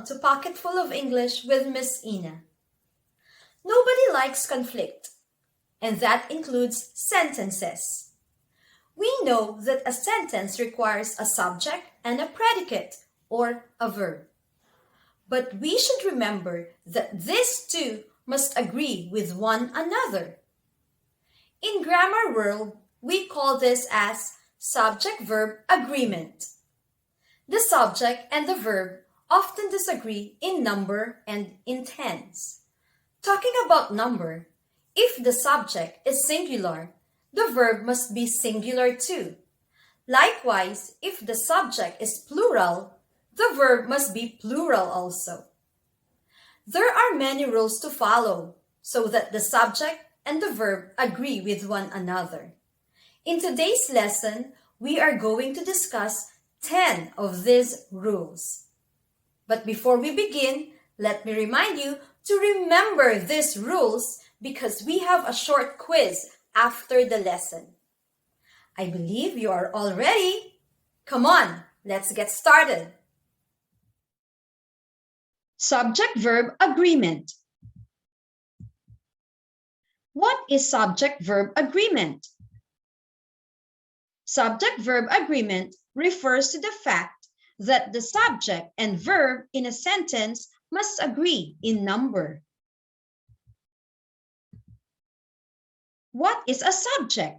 Welcome to Pocketful of English with Miss Ina. Nobody likes conflict, and that includes sentences. We know that a sentence requires a subject and a predicate, or a verb. But we should remember that these two must agree with one another. In grammar world, we call this as subject-verb agreement. The subject and the verb often disagree in number and in tense. Talking about number, if the subject is singular, the verb must be singular too. Likewise, if the subject is plural, the verb must be plural also. There are many rules to follow so that the subject and the verb agree with one another. In today's lesson, we are going to discuss 10 of these rules. But before we begin, let me remind you to remember these rules because we have a short quiz after the lesson. I believe you are all ready. Come on, let's get started. Subject-verb agreement. What is subject-verb agreement? Subject-verb agreement refers to the fact that the subject and verb in a sentence must agree in number. What is a subject?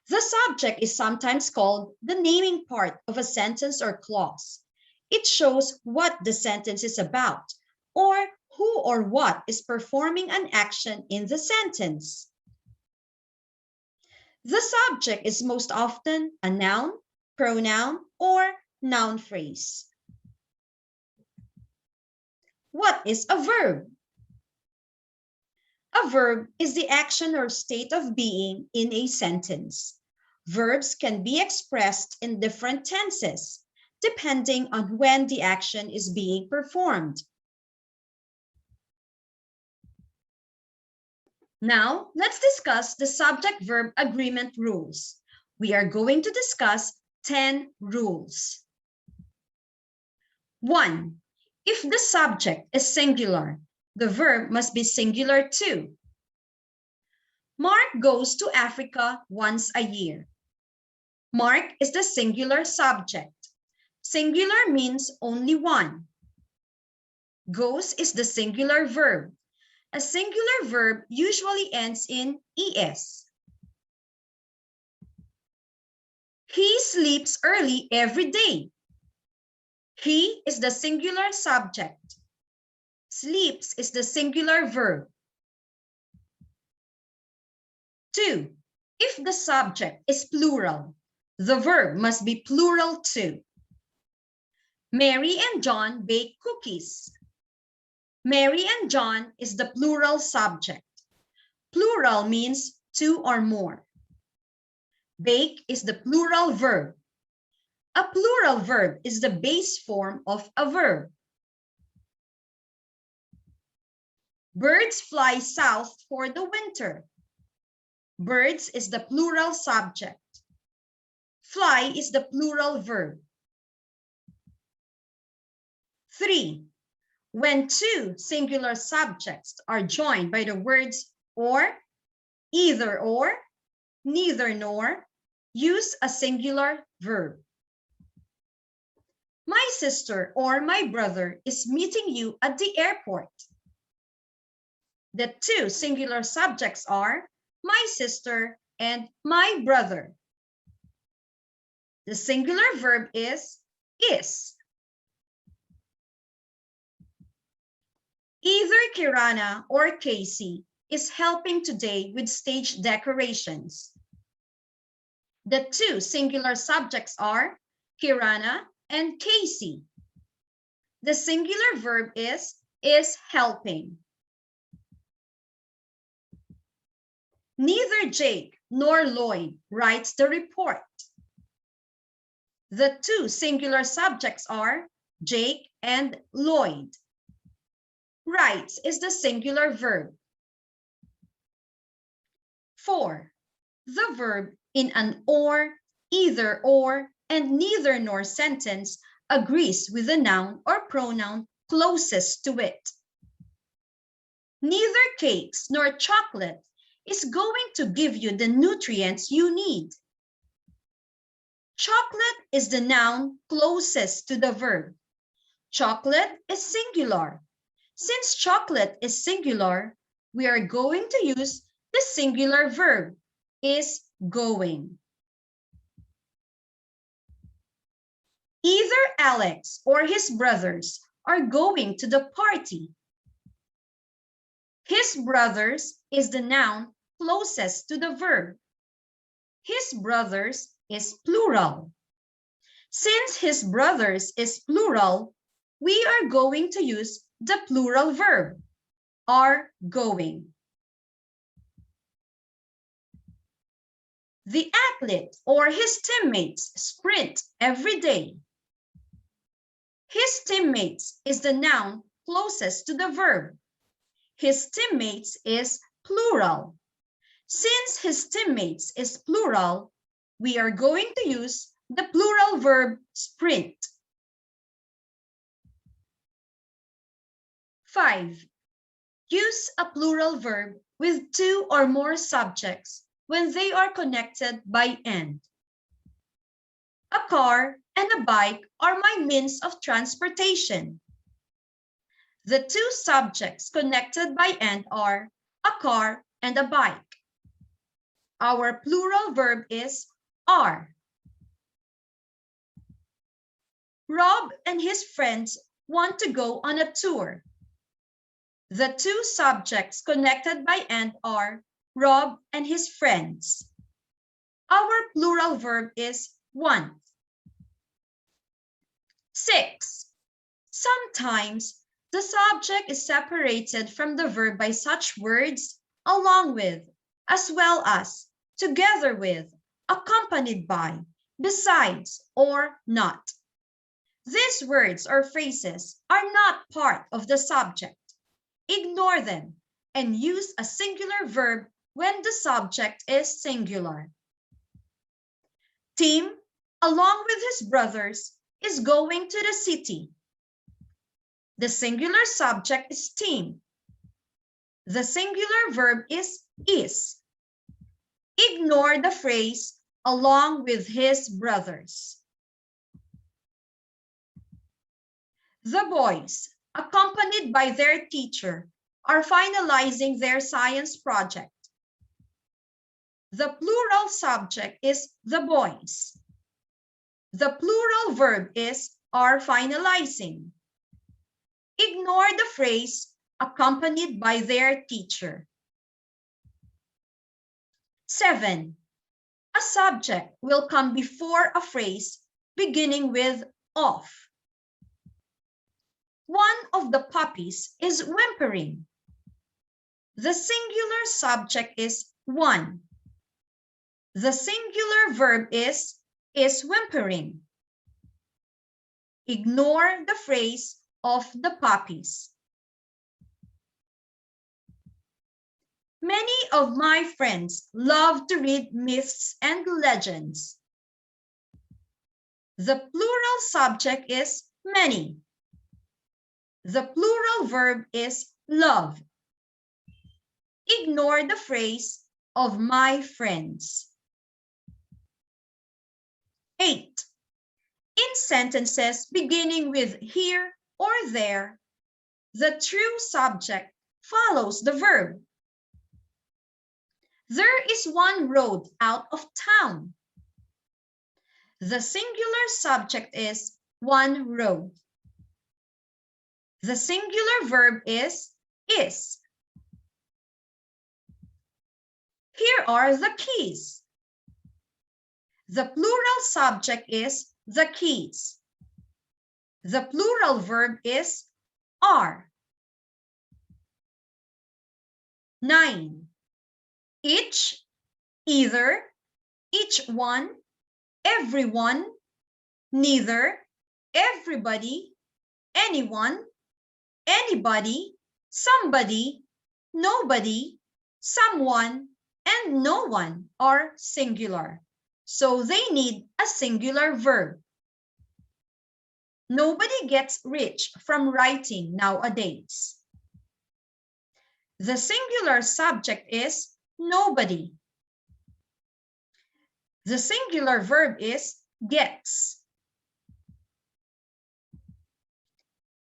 The subject is sometimes called the naming part of a sentence or clause. It shows what the sentence is about, or who or what is performing an action in the sentence. The subject is most often a noun, pronoun, or noun phrase. What is a verb? A verb is the action or state of being in a sentence. Verbs can be expressed in different tenses, depending on when the action is being performed. Now, let's discuss the subject-verb agreement rules. We are going to discuss 10 rules. 1. If the subject is singular, the verb must be singular too. Mark goes to Africa once a year. Mark is the singular subject. Singular means only one. Goes is the singular verb. A singular verb usually ends in es. He sleeps early every day. He is the singular subject. Sleeps is the singular verb. 2. If the subject is plural, the verb must be plural too. Mary and John bake cookies. Mary and John is the plural subject. Plural means two or more. Bake is the plural verb. A plural verb is the base form of a verb. Birds fly south for the winter. Birds is the plural subject. Fly is the plural verb. 3. When two singular subjects are joined by the words or, either or, neither nor, use a singular verb. My sister or my brother is meeting you at the airport. The two singular subjects are my sister and my brother. The singular verb is. Either Kirana or Casey is helping today with stage decorations. The two singular subjects are Kirana and Casey. The singular verb is helping. Neither Jake nor Lloyd writes the report. The two singular subjects are Jake and Lloyd. Writes is the singular verb. 4. The verb in an or, either or, and neither nor sentence agrees with the noun or pronoun closest to it. Neither cakes nor chocolate is going to give you the nutrients you need. Chocolate is the noun closest to the verb. Chocolate is singular. Since chocolate is singular, we are going to use the singular verb, is going. Either Alex or his brothers are going to the party. His brothers is the noun closest to the verb. His brothers is plural. Since his brothers is plural, we are going to use the plural verb, are going. The athlete or his teammates sprint every day. His teammates is the noun closest to the verb. His teammates is plural. Since his teammates is plural, we are going to use the plural verb sprint. 5. Use a plural verb with 2 or more subjects when they are connected by and. A car and a bike are my means of transportation. The 2 subjects connected by and are a car and a bike. Our plural verb is are. Rob and his friends want to go on a tour. The 2 subjects connected by and are Rob and his friends. Our plural verb is want. 6. Sometimes the subject is separated from the verb by such words along with, as well as, together with, accompanied by, besides, or not. These words or phrases are not part of the subject. Ignore them and use a singular verb when the subject is singular. Tim, along with his brothers, is going to the city. The singular subject is Tim. The singular verb is. Ignore the phrase along with his brothers. The boys, accompanied by their teacher, are finalizing their science project. The plural subject is the boys. The plural verb is are finalizing. Ignore the phrase accompanied by their teacher. 7. A subject will come before a phrase beginning with of. One of the puppies is whimpering. The singular subject is one. The singular verb is whimpering. Ignore the phrase of the puppies. Many of my friends love to read myths and legends. The plural subject is many. The plural verb is love. Ignore the phrase of my friends. 8. In sentences beginning with here or there, the true subject follows the verb. There is one road out of town. The singular subject is one road. The singular verb is. Here are the keys. The plural subject is the keys. The plural verb is are. 9. Each, either, each one, everyone, neither, everybody, anyone, anybody, somebody, nobody, someone, and no one are singular. So they need a singular verb. Nobody gets rich from writing nowadays. The singular subject is nobody. The singular verb is gets.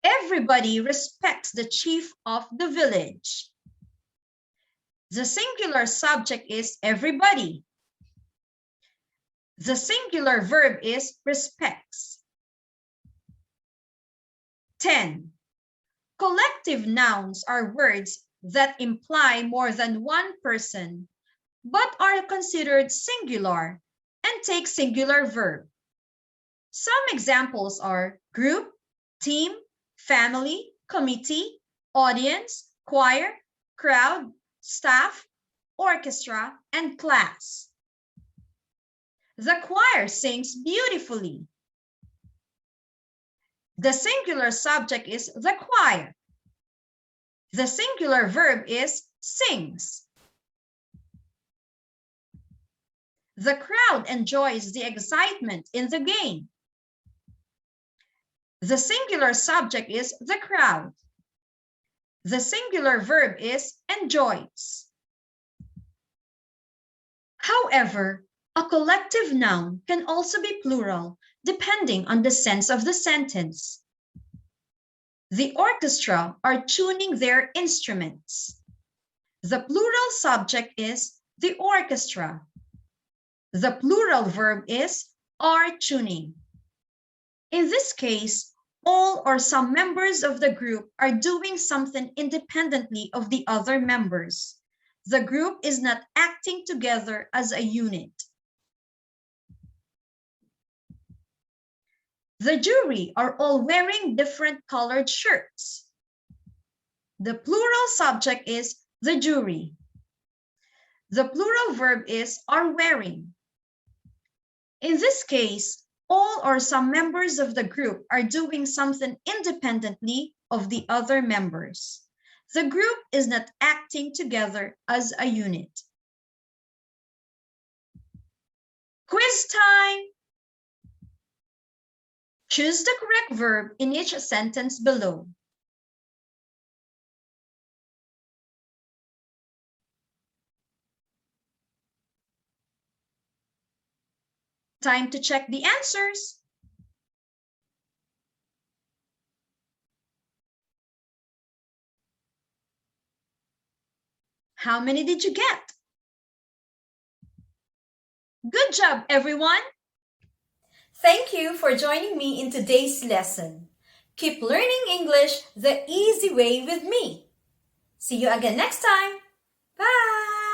Everybody respects the chief of the village. The singular subject is everybody. The singular verb is respects. 10. Collective nouns are words that imply more than one person, but are considered singular and take singular verb. Some examples are group, team, family, committee, audience, choir, crowd, staff, orchestra, and class. The choir sings beautifully. The singular subject is the choir. The singular verb is sings. The crowd enjoys the excitement in the game. The singular subject is the crowd. The singular verb is enjoys. However, a collective noun can also be plural depending on the sense of the sentence. The orchestra are tuning their instruments. The plural subject is the orchestra. The plural verb is are tuning. In this case, all or some members of the group are doing something independently of the other members. The group is not acting together as a unit. The jury are all wearing different colored shirts. The plural subject is the jury. The plural verb is are wearing. In this case, all or some members of the group are doing something independently of the other members. The group is not acting together as a unit. Quiz time! Choose the correct verb in each sentence below. Time to check the answers. How many did you get? Good job, everyone! Thank you for joining me in today's lesson. Keep learning English the easy way with me. See you again next time. Bye!